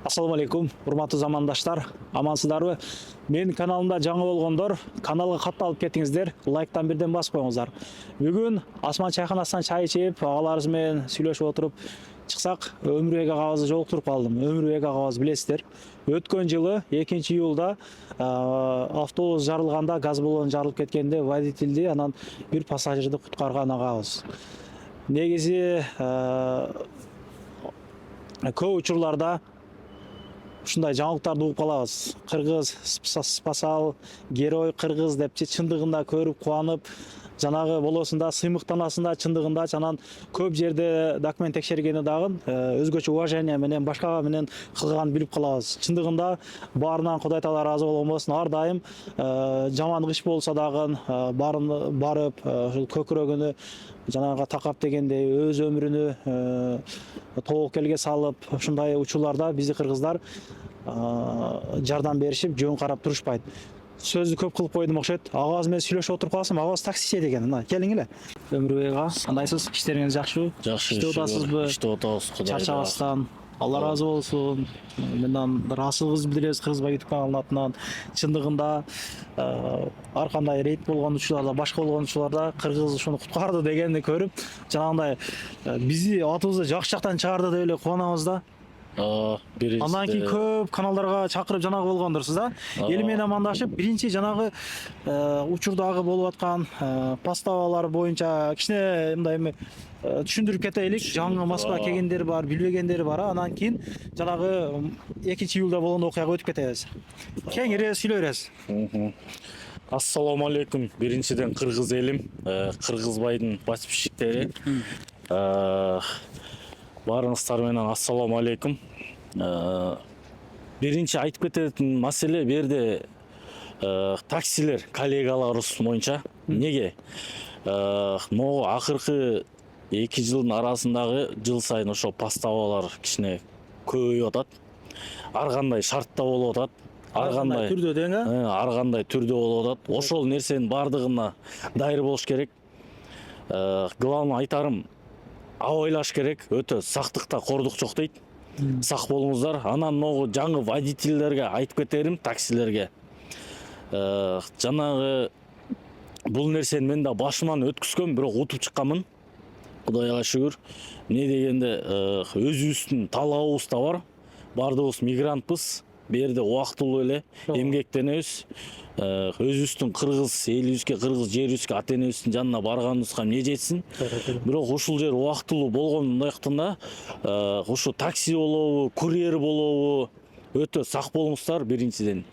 Ассаламу алейкум, урматтуу замандаштар, амансыздарбы? Менин каналымда жаңы болгондор, каналга катталып кетиңиздер, лайктан бирден басып коюңуздар. Бүгүн Асман чайханасынан чай ичип, агаларыбыз менен сүйлөшүп отуруп чыксак, Өмүрбек агабызды жолуктуруп калдым. Өмүрбек агабыз билесиздер. Өткөн жылы 2-июлда автобус жарылганда, газ баллону жарылып кеткенде водительди, анан бир пассажирди куткарган агабыз. Негизи көп учурларда ушундай жаңылыктарды угуп калабыз. Кыргыз спасал, герой кыргыз депчи чындыгында көрүп кубанып, жанагы болосунда сыймыктанасында чындыгында анан көп жерде документ текшергени дагы өзгөчө уважение менен башкага менен кылганын билип калабыз. Чындыгында баарынан Кудай таала ыраазы болгон болсун. Ар дайым жаман иш болсо дагы барып ушул көкүрөгүнө жанага такап дегендей өз өмүрүнө тобокелге салып, ушундай учурларда бизди кыргыздар жардам беришип, жөн карап турушпайт. Сөздү көп кылып койдум окшойт. Агабыз менен сүйлөшүп отуруп калсам, агабыз таксичи экен. Келиң эле. Өмүрбек ага, кандайсыз? Иштериңиз жакшыбы? Жакшы. Иштеп атасызбы? Иштеп атабыз, Кудай. Чарчабастан. Алла ыраазы болсун. Менен расылгыз билдиребиз Кыргызбай YouTube каналынын атынан. Чындыгында ар кандай рейд болгон учурларда, башка болгон учурларда кыргыз ушуну куткарды дегенди көрүп, жанагындай бизди атыбызды жакшы жактан чыгарды деп эле кубанабыз да. Андан кийин көп каналдарга чакырып жанагы болгондурсуз да. Эл менен амандашып, биринчи жанагы учурдагы болуп аткан поставалар боюнча кичине мындай эме түшүндүрүп кетелик. Жаңы Москва келгендер бар, билбегендер бар. Андан кийин жанагы 2-июлда болгон окуяга өтүп кетебиз. Кеңири сүйлөй бересиз. Ассаламу алейкум. Биринчиден кыргыз элим, Кыргызбайдын подписчиктери. Баарыңыздар менен ассаламу алейкум. Биринчи айтып кететін маселе берде таксилер коллегаларыбыз боюнча. Неге? Могу акыркы 2 жылдын арасындагы жыл сайын ошо поставалар кичине көбөйүп атат. Ар кандай шартта болуп атат. Ар кандай түрдө дең, ар кандай түрдө болуп атат. Ошол нерсенин бардыгына дайыр болуш керек. Главный айтарым, абайлаш керек, өтө сактыкта кордук жок дейт. Сак болуңуздар. Анан могу жаңы водительдерге айтып кетерим, таксилерге. Жанагы бул нерсени мен да башыман өткүзгөм, бирок утуп чыкканмын. Кудайга шүгүр. Не дегенде өзүбүздүн талабыбыз да бар. Бардыгыбыз мигрантпыз. Берде убактылуу эле эмгектенебиз. Өзүбүздүн кыргыз элибизге, кыргыз жерибизге, ата энебиздин жанына барганыбызга эмне жетсин. Бирок ушул жер убактылуу болгондуктан да ушу такси болобу, курьер болобу өтө сак болуңуздар биринчиден.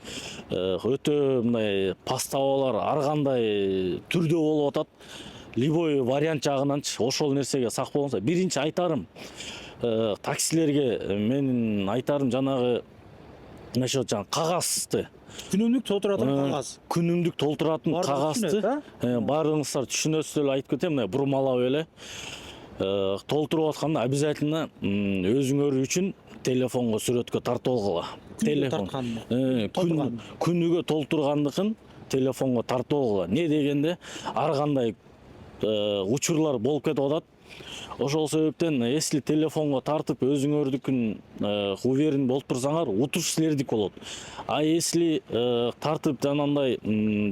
Өтө мындай поставалар ар кандай түрдө болуп атат. Любой вариант жагынанчы ошол нерсеге сак болуңуздар. Биринчи айтарым таксилерге менин айтарым жанагы кагазды Күнүмдүк толтуратын кагаз. Күнүмдүк толтуратын кагазды баарыңыздар түшүнөсүздөр, айтып кетем, мына бурмалап эле толтуруп атканда обязательно өзүңөр үчүн телефонго сүрөткө тартып алгыла. Телефон күнүгө толтургандыкын телефонго тартып алгыла. Не дегенде ар кандай учурлар болуп кетип атат. Ошол себептен, если телефонго тартып өзүңөрдүкүн уверен болуп турсаңар, утуш силердик болот. А если тартып жанандай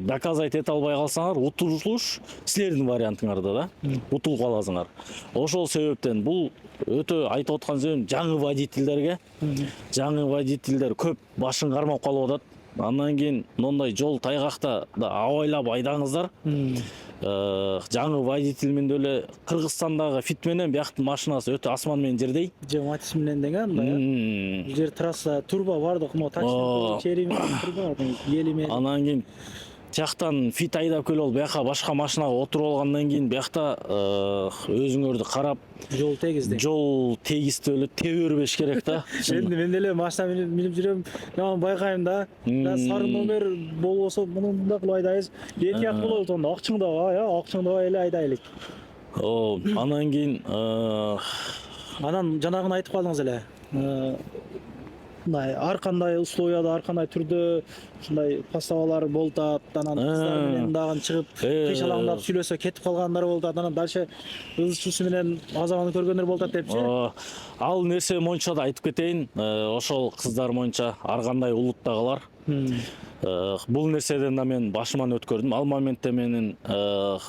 доказать эте албай калсаңар, утулуш силердин вариантыңарда да. Утулуп каласыңар. Ошол себептен бул өтө айтып аткан сөзүм жаңы водительдерге. Жаңы водительдер көп башын кармап калып атат. Андан кийин моундай жол тайгакта да абайлап айдаңыздар. Жаңы водитель менен эле Кыргызстандагы фит менен бияктын машинасы өтө асман менен жердей. Матис менен деген мындай. Бул жер трасса турба бардык, мо такси чери менен турба, ели менен. Анан кийин жактан фит айдап келип алып, бияка башка машинага отуруп алгандан кийин биякта өзүңөрдү карап жол тегиздей. Жол тегиздеп эле тебе бербеш керек да. Эми мен деле машина минип жүрөм, жаман байкайм да. Сары номер болбосо мындай кылып айдайбыз. Эки болот онда, акчыңдабай эле айдайлык. Анан кийин анан жанагын айтып калдыңыз эле. мындай ар кандай условияда, ар кандай түрдө ушундай поставалар болуп атат. Анан кыздар менен дагы чыгып кыйшалаңдап сүйлөсө кетип калгандар болуп атат. Анан дальше ызчуусу менен азабын көргөндөр болуп атат депчи. Ал нерсе боюнча да айтып кетейин. Ошол кыздар боюнча ар кандай улуттагылар. Бул нерседен да мен башыман өткөрдүм. Ал моментте менин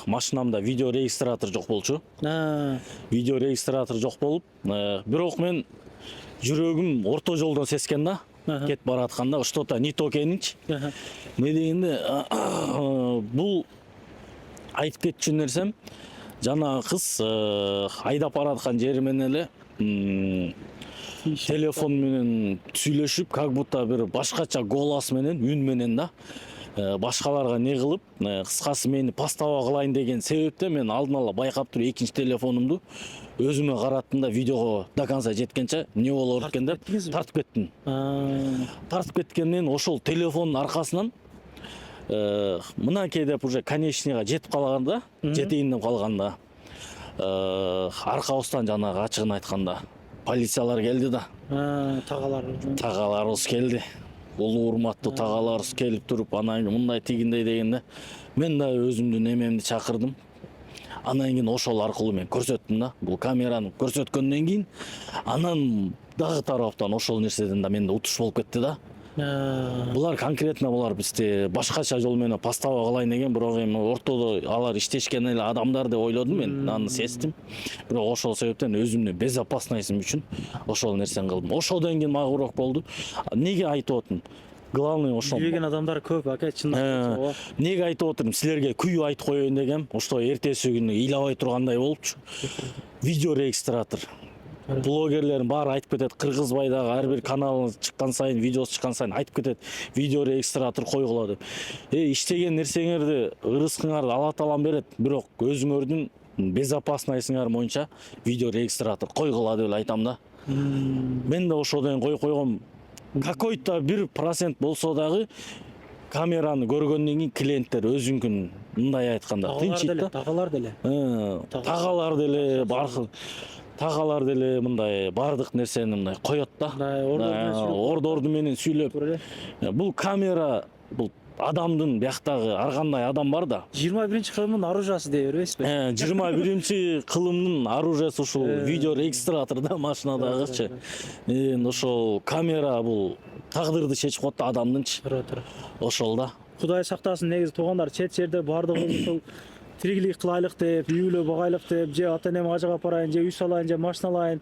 машинамда видео регистратор жок болчу. Видео регистратор жок болуп, бирок мен жүрөгүм орто жолдон сескен да. Кетип баратканда что-то не то экенинчи. Не дегенде бул айтып кетчү нерсем, жанагы кыз айдап бараткан жери менен эле телефон менен сүйлөшүп, как будто бир башкача голос менен, үн менен да башкаларга не кылып, кыскасы мени постава кылайын деген себептен мен алдын ала байкап туруп экинчи телефонумду өзүмө караттым да, видеого до конца жеткенче не болор экен деп тартып кеттим. Тартып кеткенден ошол телефондун аркасынан мынакей деп уже конечныйга жетип калганда, жетейин деп калганда, аркабыздан жанагы ачыгын айтканда полициялар келди да. Тагаларыбыз келди. Улуу урматтуу тагаларыбыз келип туруп, анан мындай тигиндей дегенде мен да өзүмдүн немемди чакырдым. Анан кийин ошол аркылуу мен көрсөттүм да. Бул камераны көрсөткөндөн кийин анан дагы тараптан ошол нерседен да менде утуш болуп кетти да. Булар конкретно булар бизди башкача жол менен постава кылайын деген, бирок эми ортодо алар иштешкен эле адамдар деп ойлодум мен, аны сездим. Бирок ошол себептен өзүмдүн безопасностьум үчүн ошол нерсени кылдым. Ошодон кийин магыбыраак болду. Неге айтып атам? Главный ошол. Билген адамдар көп, ака, чындап. Неге айтып атам? Силерге күйүү айтып коеюн дегем. Ошто эртеси күнү ыйлабай тургандай болупчу. Видео регистратор. Блогерлердин баары айтып кетет, Кыргызбайдагы ар бир канал чыккан сайын, видеосы чыккан сайын айтып кетет, видео регистратор койгула деп. Иштеген нерсеңерди, ырыскыңарды Алла Таалам берет, бирок өзүңөрдүн безопасностьуңар боюнча видео регистратор койгула деп айтам да. Мен да ошодон койгом. Какой-то 1% болсо дагы камераны көргөндөн кийин клиенттер өзүнкүн мындай айтканда тынчыйт да. Тагалар деле. Тагалар деле баркы. Тагалар деле мындай бардык нерсени мындай коет да. Ордорду менен сүйлөп. Бул камера, бул адамдын бияктагы ар кандай адам бар да. 21-кылымдын оружиясы дей бербейсизби? 21-кылымдын оружиясы ушул видео регистратор да, машинадагычы. Ошол камера бул тагдырды чечип коет да адамдынчы. Ошол да. Кудай сактасын, негизи туугандар чет жерде бардыгыбыз ушул тирикилик кылайлык деп, үйлө багайлык деп, же ата энем ажыга апарайын, же үй салайын, же машина алайын,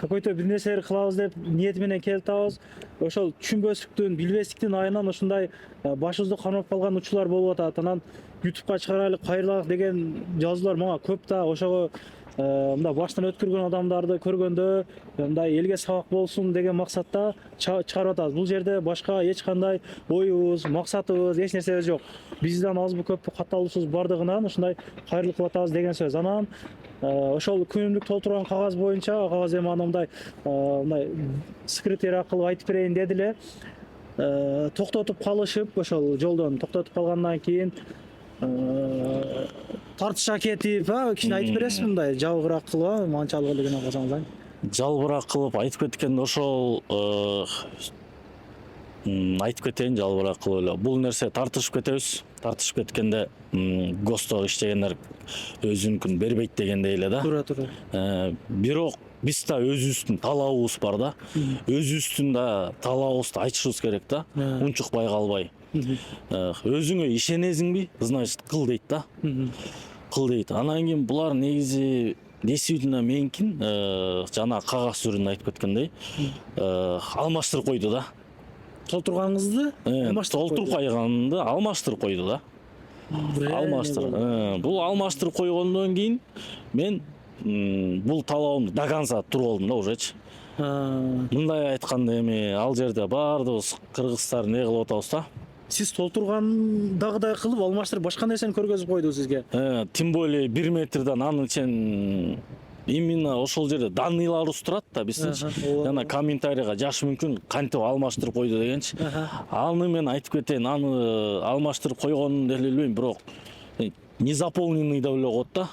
какой-то бир нерселер кылабыз деп ниет менен келип атабыз. Ошол түшүнбөстүктүн, билбестиктин айынан ушундай башыбызды кармап калган учурлар болуп атат. Анан YouTube'га чыгарайлык, кайрылайлык деген жазуулар мага көп да. Ошого мындай баштан өткөргөн адамдарды көргөндө мындай элге сабак болсун деген максатта чыгарып атабыз. Бул жерде башка эч кандай оюбуз, максатыбыз, эч нерсе жок. Бизден азбы көппү катталуусуз бардыгынан ушундай кайрылык кылып атабыз деген сөз. Анан ошол күнүмдүк толтурган кагаз боюнча, кагаз эми мындай секретарь аркылуу айтып берейин деди эле. Токтотуп калышып, ошол жолдон токтотуп калгандан кийин тартышка кетип, кичине айтып бересизби мындай жабыгыраак кылып, манчалык эле гана кылсаңыз? Жалбырак кылып айтып кеткенде ошол айтып кетейин жалбырак кылып эле. Бул нерсе тартышып кетебиз. Тартышып кеткенде ГОСТо иштегендер өзүнкүн бербейт дегендей эле да. Туура. Бирок биз да өзүбүздүн талабыбыз бар да. Өзүбүздүн да талабыбызды айтышыбыз керек да. Унчукпай калбай. Өзүңө ишенесиңби? Значит, кыл дейт да. Кыл дейт. Анан кийин булар негизи действительно менкин жана кагаз түрүндө айтып кеткендей алмаштырып койду да. Толтурганыңызды толтуруп койгонду алмаштырып койду да. Бул алмаштырып койгондон кийин мен бул талабымды до конца туруп алдым да ужечи. Мындай айтканда эми ал жерде баардыгыбыз кыргыздар не кылып атабыз да. Сиз толтургандагыдай кылып алмаштырып башка нерсени көргөзүп койду сизге. Тем более 1 метрден анын чен именно ошол жерде данныйларыбыз турат да биздинчи. Жана комментарийга жазыш мүмкүн кантип алмаштырып койду дегенчи. Аны мен айтып кетейин, аны алмаштырып койгонун деле билбейм, бирок незаполненный деп эле коет да.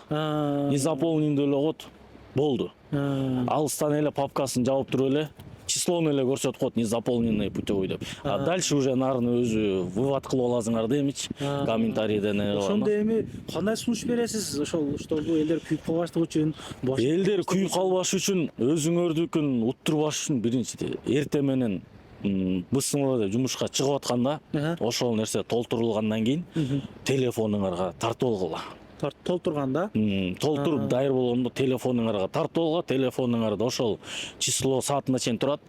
Незаполненный деп эле коет. Болду. Алыстан эле папкасын жабып туруп эле числону эле көрсөтүп коет, незаполненный путевой деп. А дальше уже нарыны өзү вывод кылып аласыңар да эмичи, комментарийден. Ошондо эми кандай сунуш бересиз? Ошол чтобы элдер күйүп калбаштык үчүн, элдер күйүп калбаш үчүн, өзүңөрдүкүн уттурбаш үчүн биринчи эртең менен бысыңы жумушка чыгып атканда ошол нерсе толтурулгандан кийин телефонуңарга тартып алгыла. Толтурганда? Толтуруп дайыр болгондо телефонуңарга тартып алгыла, телефонуңарда ошол число саатына чейин турат.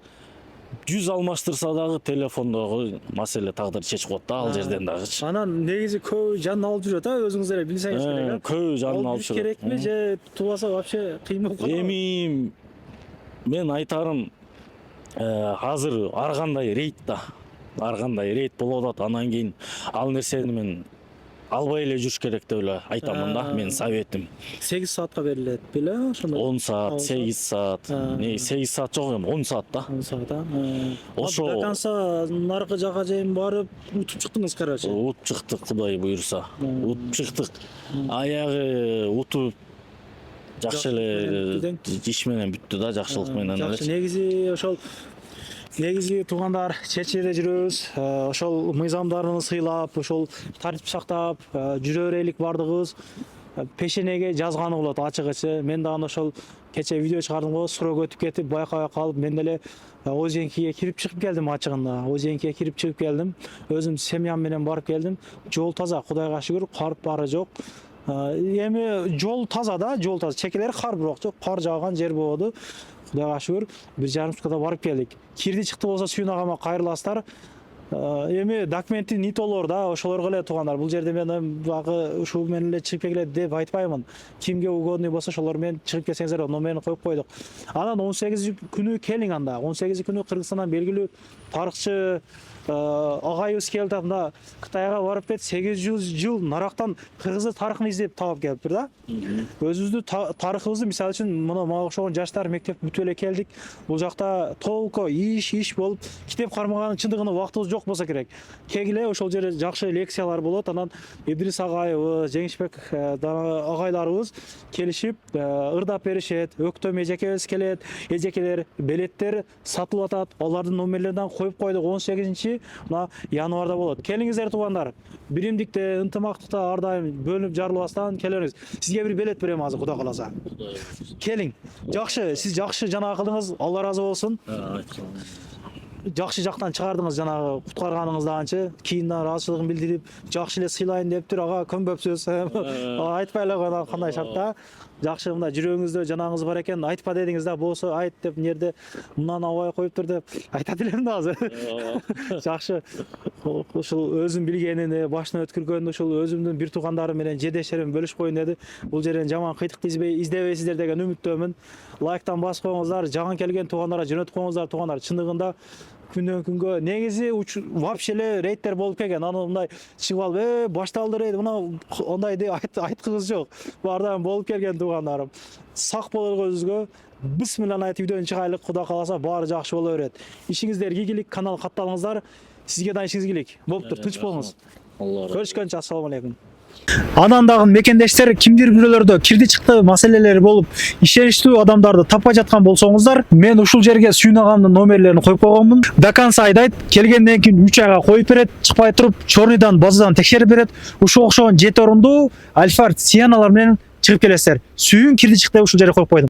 100 алмаштырса дагы телефондогу маселе тагдыр чечип коет да ал жерден дагычы. Анан негизи көп жанын алып жүрөт, өзүңүз эле билсеңиз керек. Көп жанын алып жүрөт. Керекпи же тубаса вообще кыйын болуп калат? Эми мен айтарым, азыр ар кандай рейд да, ар кандай рейд болуп атат. Анан кийин ал нерсени мен албай эле жүрүш керек деп эле айтамын да, менин советим. 8 саатка берилет беле ошондой? 10 саат, 8 саат. Не, 8 саат жок эми, 10 саат да. 10 саат, Ошо до конца наркы жака чейин барып утуп чыктыңыз, короче. Утуп чыктык, Кудай буйруса. Утуп чыктык. Аягы утуп жакшы эле иш менен бүттү да, жакшылык менен эле. Жакшы, негизи ошол туугандар, чечеде жүрөбүз. Ошол мыйзамдарын сыйлап, ошол тартип сактап жүрө берелик бардыгыбыз. Пешенеге жазганы болот ачыгычы. Мен дагы ошол кече видео чыгардым го, суроо өтүп кетип, байкабай калып, мен деле Озенкиге кирип чыгып келдим ачыгында. Озенкиге кирип чыгып келдим. Өзүм семьям менен барып келдим. Жол таза, Кудайга шүгүр, кар бары жок. Эми жол таза да, жол таза. Чекелер кар бирок жок, кар жааган жер болду. Кудайга шүгүр, 1,5 сутка барып келдик. Кирди чыкты болсо Сүйүн агама кайрыласыздар. Эми документи нитолор да, ошолорго эле туугандар. Бул жерде мен багы ушул менен эле чыгып келет деп айтпаймын. Кимге угодный болсо ошолор менен чыгып келсеңиздер, номерин коюп койдук. Анан 18 күнү келиң анда. 18 күнү Кыргызстандан белгилүү тарыхчы агайыбыз келип атат. Мына Кытайга барып кет, 800 жыл нарактан кыргыз тарыхын издеп таап келиптир да. Өзүбүздүн тарыхыбызды, мисалы үчүн, мына мага окшогон жаштар мектеп бүтүп эле келдик. Бул жакта толко иш болуп, китеп кармаганын чындыгына убактыбыз жок болсо керек. Кегиле ошол жерде жакшы лекциялар болот. Анан Идрис агайыбыз, Жеңишбек агайларыбыз келишип ырдап беришет. Өктөм эжекебиз келет, эжекелер, билеттер сатылып атат. Алардын номерлерин коюп койдук. 18 мына январда болот. Келиңиздер туугандар. Биримдикте, ынтымактыкта ар дайым бөлүнүп жарылбастан келиңиз. Сизге бир билет берем азыр, Кудай кааласа. Келиң. Жакшы, сиз жакшы жанагы кылдыңыз. Алла ыраазы болсун. Жакшы жактан чыгардыңыз, жанагы куткарганыңызды анчы. Кийин ыраазычылыгын билдирип, жакшы эле сыйлайын дептир, ага көнбөпсүз. Айтпай эле койгон кандай шартта. Жакшы, мына жүрөгүңүздө жанагыңыз бар экен, айтпа дедиңиз да, болсо айт деп, нерде мындан абай коюптур деп айтат элем да азыр. Жакшы. Ушул өзүм билгенин башынан өткөргөн, ушул өзүмдүн бир туугандарым менен жедештерим бөлүшүп коеюн деди. Бул жерден жаман кыйтык издебейсиздер деген үмүттөмүн. Лайктан басып коюңуздар, жаган келген туугандарга жөнөтүп коюңуздар, туугандар. Чындыгында күндөн күнгө негизи вообще эле рейдтер болуп келген. Аны мындай чыгып алып, башталды рейд, мына ондай деп айткыбыз жок. Баардан болуп келген туугандарым. Сак бололук өзүңүзгө. Бисмилlah айтып видеону чыгайлык, Кудай кааласа баары жакшы боло берет. Ишиңиздер ийгилик, канал катталыңыздар. Сизге да ишиңиз ийгилик. Болуптур, тынч болуңуз. Көрүшкөнчө, ассалам алейкум. Анан дагы мекендештер, кимдир бирөөлөрдө кирди чыкты маселелери болуп, ишеничтүү адамдарды таппай жаткан болсоңуздар, мен ушул жерге Сүйүн агамдын номерлерин коюп койгонмун. До конца айдайт, келгенден кийин 3 айга коюп берет, чыкпай туруп, чорныйдан, базадан текшерип берет. Ушул окшогон 7 орундуу Альфард Сианалар менен чыгып келесиздер. Сүйүн кирди чыкты ушул жерге коюп койдум.